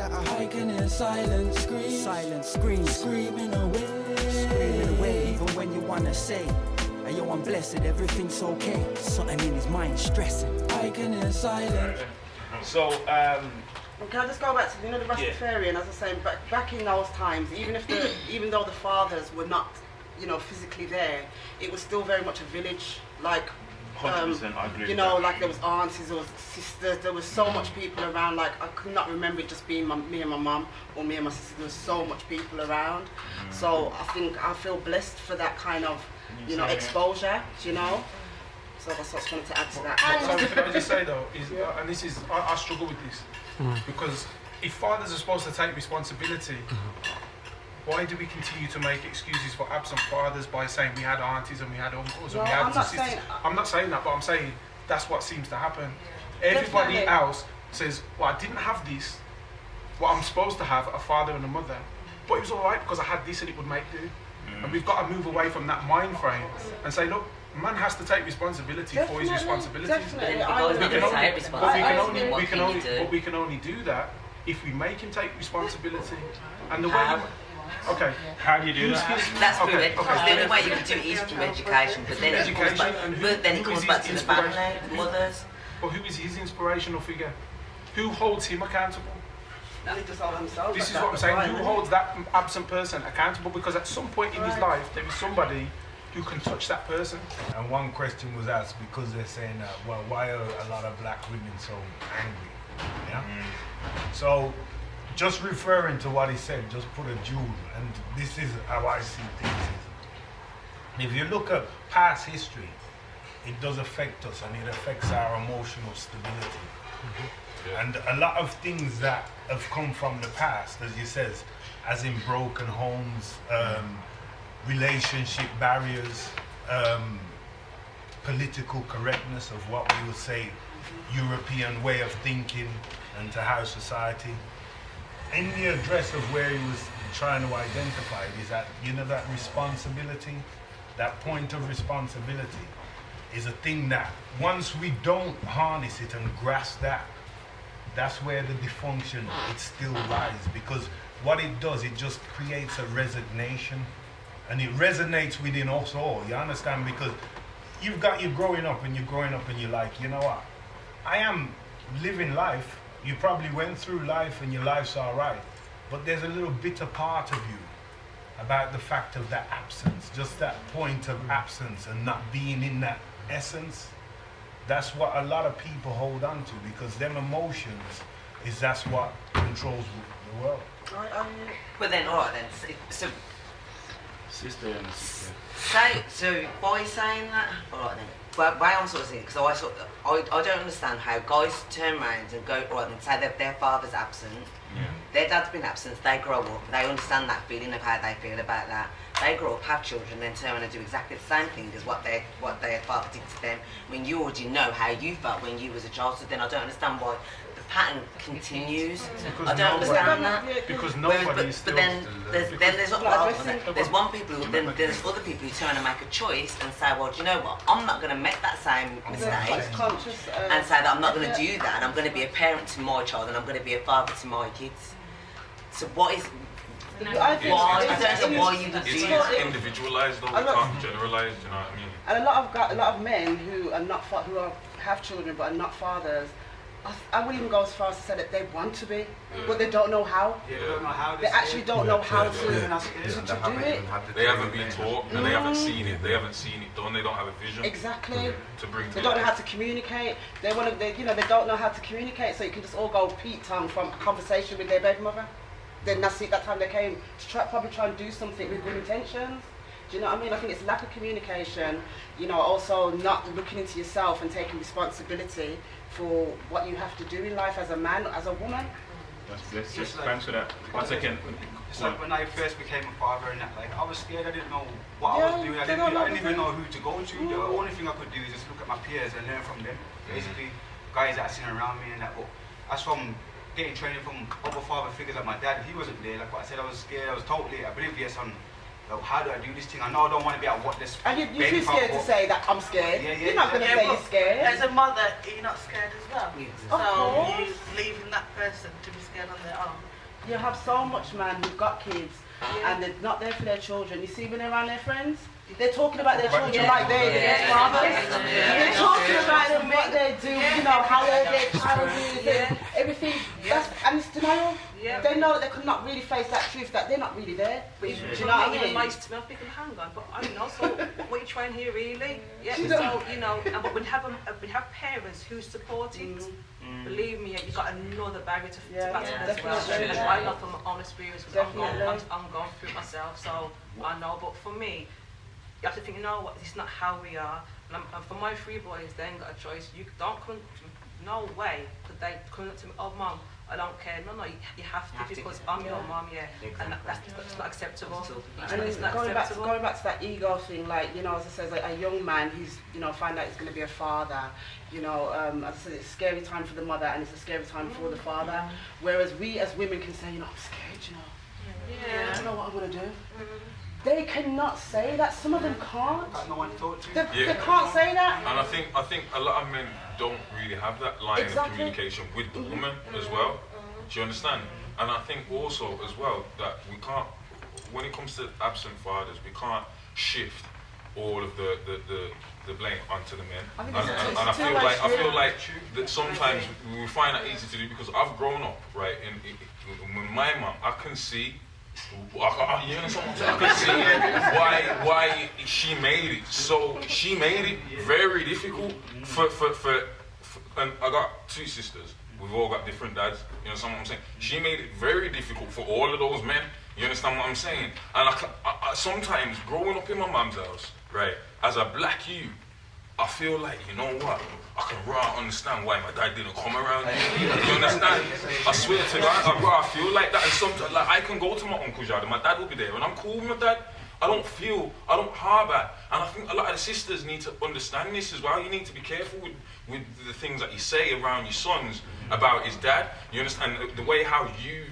that I can hear silent screams. Silent screams. Screaming away. Screaming away, even when you wanna say, hey yo, I'm blessed, everything's okay. Something in his mind stressing. I can hear silent. So, Can I just go back to the Rastafarian? As I was saying, back in those times, even though the fathers were not, physically there, it was still very much a village. Like, 100% I agree. Like there was aunties, there was sisters, there was so much people around. Like I could not remember it just being me and my mum or me and my sister. There was so much people around. So I feel blessed for that kind of, exposure. So that's what I wanted to add to that. Something I would just say though is, and this is, I struggle with this because if fathers are supposed to take responsibility, why do we continue to make excuses for absent fathers by saying we had aunties and we had uncles and we had sisters? I'm not saying that, but I'm saying that's what seems to happen. Everybody else says, well, I didn't have this, what I'm supposed to have, a father and a mother, but it was all right because I had this and it would make do. And we've got to move away from that mind frame and say, look, man has to take responsibility for his responsibilities. Definitely. But we can only do that if we make him take responsibility. And the way okay. How do you do that? That's through education. The only way you can do it is through education, but then it comes back to the family, the mothers. But who is his inspirational figure? Who holds him accountable? This is what I'm saying. Who holds that absent person accountable? Because at some point in his life, there is somebody who can touch that person. And one question was asked because they're saying, well, why are a lot of black women so angry? Yeah. So, just referring to what he said, just put a jewel, and this is how I see things. If you look at past history, it does affect us, and it affects our emotional stability. And a lot of things that have come from the past, as you says, as in broken homes, relationship barriers, political correctness of what we would say European way of thinking and to how society. In the address of where he was trying to identify it is that, that responsibility, that point of responsibility is a thing that once we don't harness it and grasp that, that's where the dysfunction, it still lies, because what it does, it just creates a resignation, and it resonates within us all, you understand? Because you're growing up and you're like, you know what, I am living life. You probably went through life and your life's all right, but there's a little bitter part of you about the fact of that absence, just that point of absence and not being in that essence. That's what a lot of people hold on to, because them emotions that's what controls the world. But then, all right then, so Sister and sister. So by saying that, all right then. But why I'm sort of saying, because I don't understand how guys turn around and go, right, and say that their father's absent, their dad's been absent, they grow up, they understand that feeling of how they feel about that. They grow up, have children, then turn around and do exactly the same thing as what their father did to them. When you already know how you felt when you was a child, so then I don't understand why the pattern continues. Because I don't understand that. Because nobody is still. But then there's other people who turn and make a choice and say, well, do you know what? I'm not going to make that same mistake and say that I'm not going to do that, and I'm going to be a parent to my child and I'm going to be a father to my kids. So what is? I don't know why you would do that. It's individualised though. We can't generalise. You know what I mean? And a lot of men who have children but are not fathers, I would even go as far as to say that they want to be, but they don't know how. They actually don't know how to do it. They haven't been taught, and they haven't seen it. They haven't seen it done. They don't have a vision. Exactly. To bring. They don't know how to communicate. They don't know how to communicate. So you can just all go Pete tongue from a conversation with their baby mother. Then that's it. That time they came to probably try and do something with good intentions. Do you know what I mean? I think it's lack of communication. Also not looking into yourself and taking responsibility for what you have to do in life as a man, as a woman. Let's just thanks for that. 1 second. It's like when I first became a father and that, like I was scared. I didn't know what I was doing. I didn't even know who to go to. The only thing I could do is just look at my peers and learn from them. Basically, guys that are sitting around me and that. But as from getting training from other father figures like my dad, he wasn't there. Like what I said, I was scared. I was totally oblivious on Like, how do I do this thing? I know I don't want to be at what this. And you're too scared to say that I'm scared. Yeah, yeah, You're not going to say you're scared. As a mother, you're not scared as well. Of So course. you leaving that person to be scared on their own. You have so much man who've got kids and they're not there for their children. You see when they're around their friends, they're talking about their children like they're their fathers. They're talking about them, what they do, you know, how their child is and everything. And it's denial. They know that they could not really face that truth, that they're not really there. Do you know what I mean? Nice to me, I'm thinking, hang on, but I'm not, so what are you trying here really? Yeah, so, you know, but we have parents who support it. Believe me, you've got another barrier to battle as well. And I know from my own experience, because I'm going through it myself, so I know, but for me, you have to think, you know what, it's not how we are. And for my 3 boys, they ain't got a choice. You don't come, no way could they come up to me, oh mum, I don't care. No, you have to because I'm your mum, and that's not acceptable. And it's not going back to that ego thing, like, you know, as I said, like a young man who's, you know, find out he's going to be a father, you know, as I said, it's a scary time for the mother and it's a scary time for the father. Whereas we as women can say, you know, I'm scared, you know, I don't know what I'm going to do. They cannot say that. Some of them can't. Got no one to talk to. They can't say that. And I think a lot of men don't really have that line of communication with the woman as well. Do you understand? And I think also as well that we can't, when it comes to absent fathers, we can't shift all of the blame onto the men. And I feel like that sometimes we find that easy to do because I've grown up, right, with my mum. I can see. I can see why she made it. So she made it very difficult for and I got 2 sisters. We've all got different dads. You understand what I'm saying? She made it very difficult for all of those men. You understand what I'm saying? And I sometimes growing up in my mum's house, right, as a black youth, I feel like, you know what? I can really understand why my dad didn't come around. You understand? I swear to God, I feel like that. And sometimes, like, I can go to my uncle's yard and my dad will be there, and I'm cool with my dad. I don't harbour. And I think a lot of the sisters need to understand this as well. You need to be careful with the things that you say around your sons about his dad. You understand the way how you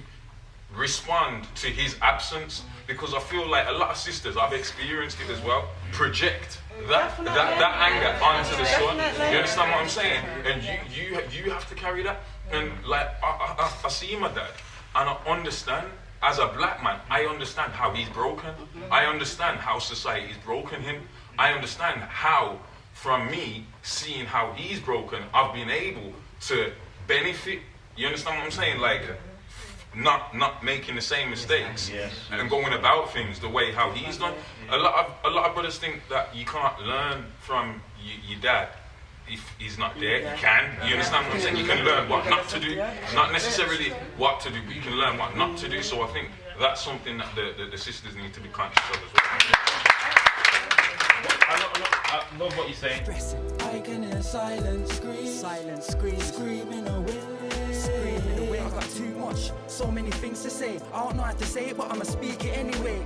respond to his absence, because I feel like a lot of sisters, I've experienced it as well, project that anger onto the son. You understand what I'm saying? And you have to carry that. And like I see my dad, and I understand. As a black man, I understand how he's broken. I understand how society's broken him. I understand how, from me seeing how he's broken, I've been able to benefit. You understand what I'm saying? Like, not making the same mistakes and going about things the way how he's done. A lot of brothers think that you can't learn from your dad. If he's not there, you can. You understand what I'm saying? You can learn what not to do. Not necessarily what to do, but you can learn what not to do. So I think that's something that the sisters need to be conscious of as well. I love what you're saying. I can hear silence screaming away. I got too much, so many things to say. I don't know how to say it, but I'ma speak it anyway.